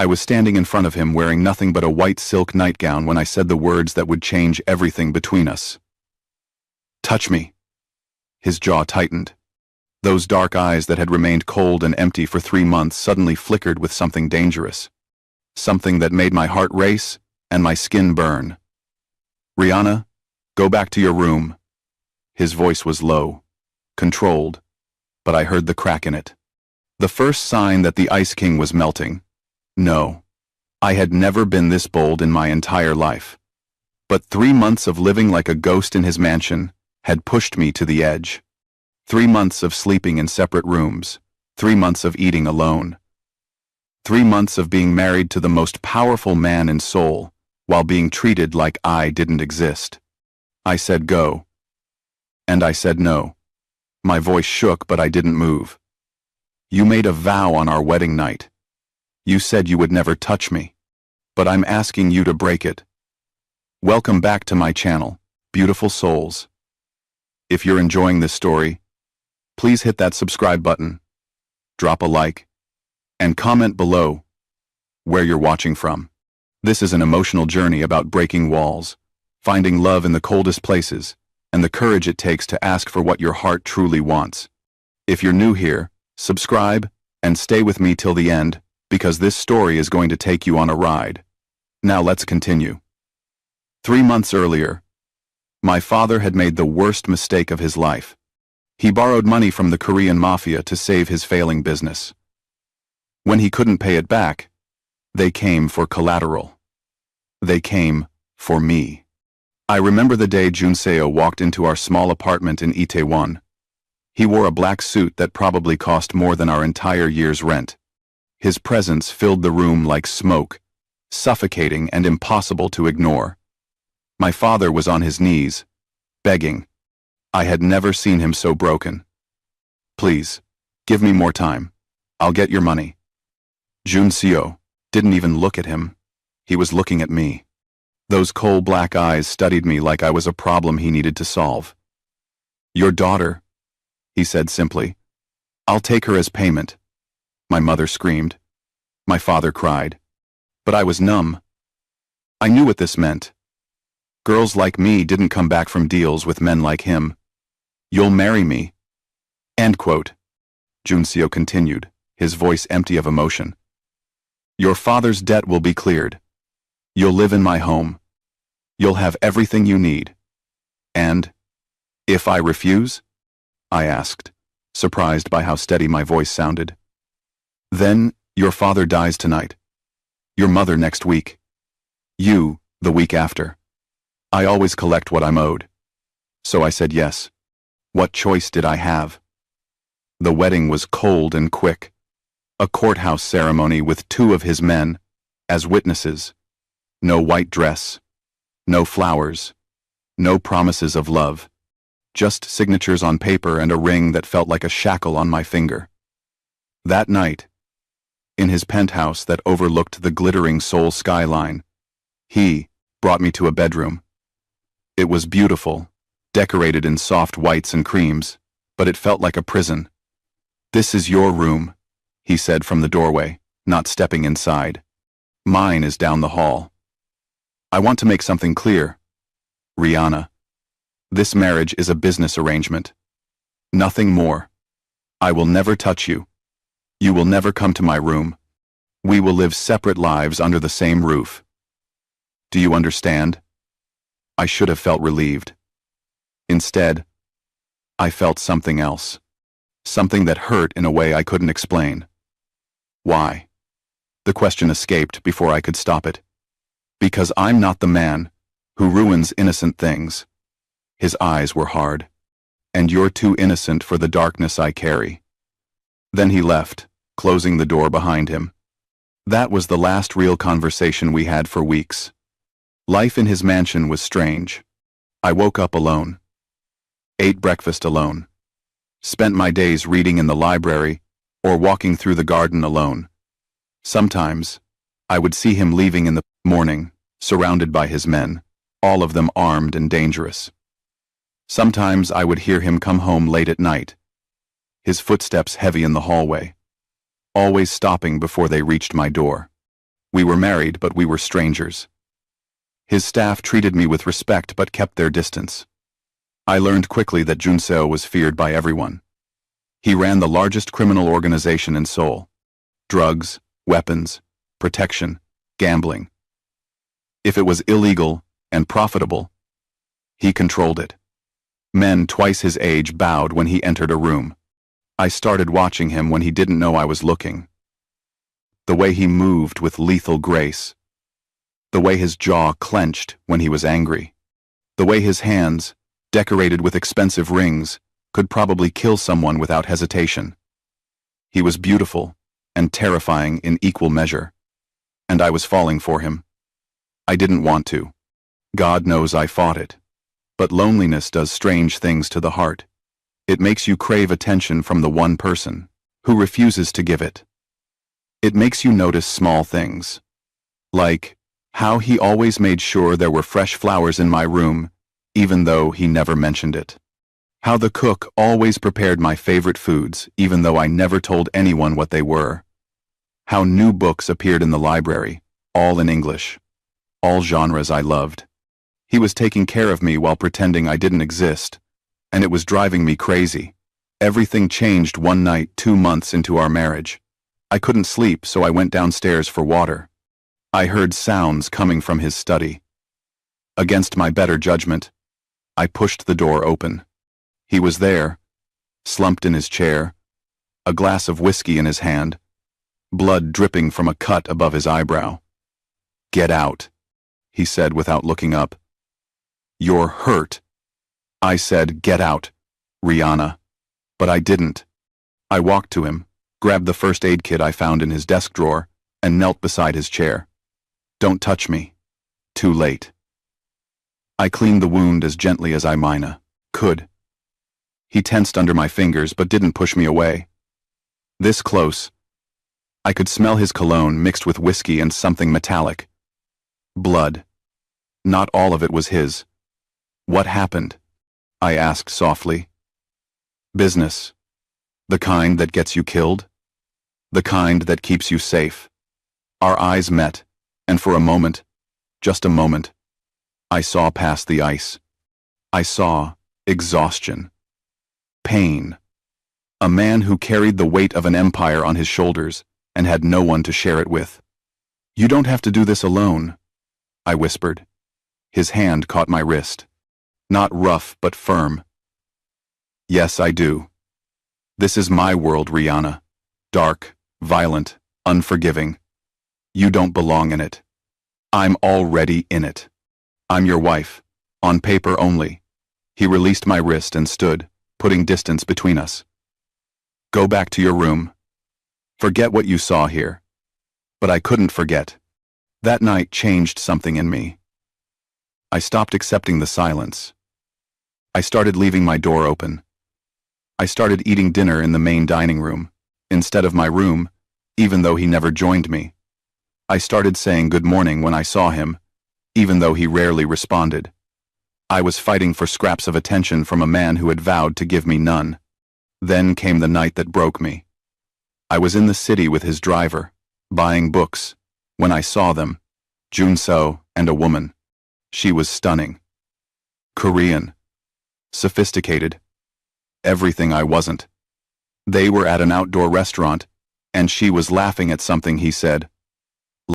I was standing in front of him wearing nothing but a white silk nightgown when I said the words that would change everything between us. "Touch me." His jaw tightened. Those dark eyes that had remained cold and empty for 3 months suddenly flickered with something dangerous. Something that made my heart race and my skin burn. "Rihanna, go back to your room." His voice was low, controlled, but I heard the crack in it. The first sign that the Ice King was melting. No, I had never been this bold in my entire life. But 3 months of living like a ghost in his mansion had pushed me to the edge. 3 months of sleeping in separate rooms, 3 months of eating alone. 3 months of being married to the most powerful man in Seoul, while being treated like I didn't exist. I said go. And I said no. My voice shook, but I didn't move. "You made a vow on our wedding night. You said you would never touch me. But I'm asking you to break it." Welcome back to my channel, beautiful souls. If you're enjoying this story, please hit that subscribe button, drop a like, and comment below where you're watching from. This is an emotional journey about breaking walls, finding love in the coldest places, and the courage it takes to ask for what your heart truly wants. If you're new here, subscribe and stay with me till the end, because this story is going to take you on a ride. Now let's continue. 3 months earlier, my father had made the worst mistake of his life. He borrowed money from the Korean Mafia to save his failing business. When he couldn't pay it back, they came for collateral. They came for me. I remember the day Junseo walked into our small apartment in Itaewon. He wore a black suit that probably cost more than our entire year's rent. His presence filled the room like smoke, suffocating and impossible to ignore. My father was on his knees, begging. I had never seen him so broken. "Please, give me more time. I'll get your money." Junseo didn't even look at him. He was looking at me. Those coal black eyes studied me like I was a problem he needed to solve. "Your daughter," he said simply. "I'll take her as payment." My mother screamed. My father cried. But I was numb. I knew what this meant. Girls like me didn't come back from deals with men like him. "You'll marry me." End quote. Junseo continued, his voice empty of emotion. "Your father's debt will be cleared. You'll live in my home. You'll have everything you need. And if I refuse?" I asked, surprised by how steady my voice sounded. "Then your father dies tonight. Your mother next week. You the week after. I always collect what I'm owed." So I said yes. What choice did I have? The wedding was cold and quick. A courthouse ceremony with 2 of his men as witnesses. No white dress. No flowers. No promises of love. Just signatures on paper and a ring that felt like a shackle on my finger. That night, in his penthouse that overlooked the glittering Seoul skyline, he brought me to a bedroom. It was beautiful, decorated in soft whites and creams, but it felt like a prison. "This is your room," he said from the doorway, not stepping inside. "Mine is down the hall. I want to make something clear. Rihanna, this marriage is a business arrangement. Nothing more. I will never touch you. You will never come to my room. We will live separate lives under the same roof. Do you understand?" I should have felt relieved. Instead, I felt something else. Something that hurt in a way I couldn't explain. Why? The question escaped before I could stop it. Because I'm not the man who ruins innocent things. His eyes were hard. And you're too innocent for the darkness I carry. Then he left, closing the door behind him. That was the last real conversation we had for weeks. Life in his mansion was strange. I woke up alone. Ate breakfast alone. Spent my days reading in the library or walking through the garden alone. Sometimes, I would see him leaving in the morning, surrounded by his men, all of them armed and dangerous. Sometimes I would hear him come home late at night, his footsteps heavy in the hallway, always stopping before they reached my door. We were married, but we were strangers. His staff treated me with respect but kept their distance. I learned quickly that Junso was feared by everyone. He ran the largest criminal organization in Seoul. Drugs, weapons, protection, gambling. If it was illegal and profitable, he controlled it. Men twice his age bowed when he entered a room. I started watching him when he didn't know I was looking. The way he moved with lethal grace. The way his jaw clenched when he was angry. The way his hands, decorated with expensive rings, could probably kill someone without hesitation. He was beautiful and terrifying in equal measure. And I was falling for him. I didn't want to. God knows I fought it. But loneliness does strange things to the heart. It makes you crave attention from the one person who refuses to give it. It makes you notice small things. Like how he always made sure there were fresh flowers in my room, even though he never mentioned it. How the cook always prepared my favorite foods, even though I never told anyone what they were. How new books appeared in the library, all in English. All genres I loved. He was taking care of me while pretending I didn't exist, and it was driving me crazy. Everything changed one night 2 months into our marriage. I couldn't sleep, so I went downstairs for water. I heard sounds coming from his study. Against my better judgment, I pushed the door open. He was there, slumped in his chair, a glass of whiskey in his hand, blood dripping from a cut above his eyebrow. "Get out," he said without looking up. "You're hurt." I said, "Get out, Rihanna." But I didn't. I walked to him, grabbed the first aid kit I found in his desk drawer, and knelt beside his chair. "Don't touch me." Too late. I cleaned the wound as gently as I could. He tensed under my fingers but didn't push me away. This close, I could smell his cologne mixed with whiskey and something metallic. Blood. Not all of it was his. "What happened?" I asked softly. "Business. The kind that gets you killed. The kind that keeps you safe." Our eyes met, and for a moment, just a moment, I saw past the ice. I saw exhaustion. Pain. A man who carried the weight of an empire on his shoulders and had no one to share it with. "You don't have to do this alone," I whispered. His hand caught my wrist. Not rough, but firm. "Yes, I do. This is my world, Rihanna. Dark, violent, unforgiving. You don't belong in it. I'm already in it. I'm your wife, on paper only." He released my wrist and stood, putting distance between us. "Go back to your room. Forget what you saw here." But I couldn't forget. That night changed something in me. I stopped accepting the silence. I started leaving my door open. I started eating dinner in the main dining room, instead of my room, even though he never joined me. I started saying good morning when I saw him, even though he rarely responded. I was fighting for scraps of attention from a man who had vowed to give me none. Then came the night that broke me. I was in the city with his driver, buying books, when I saw them, Junso and a woman. She was stunning. Korean. Sophisticated. Everything I wasn't. They were at an outdoor restaurant, and she was laughing at something he said,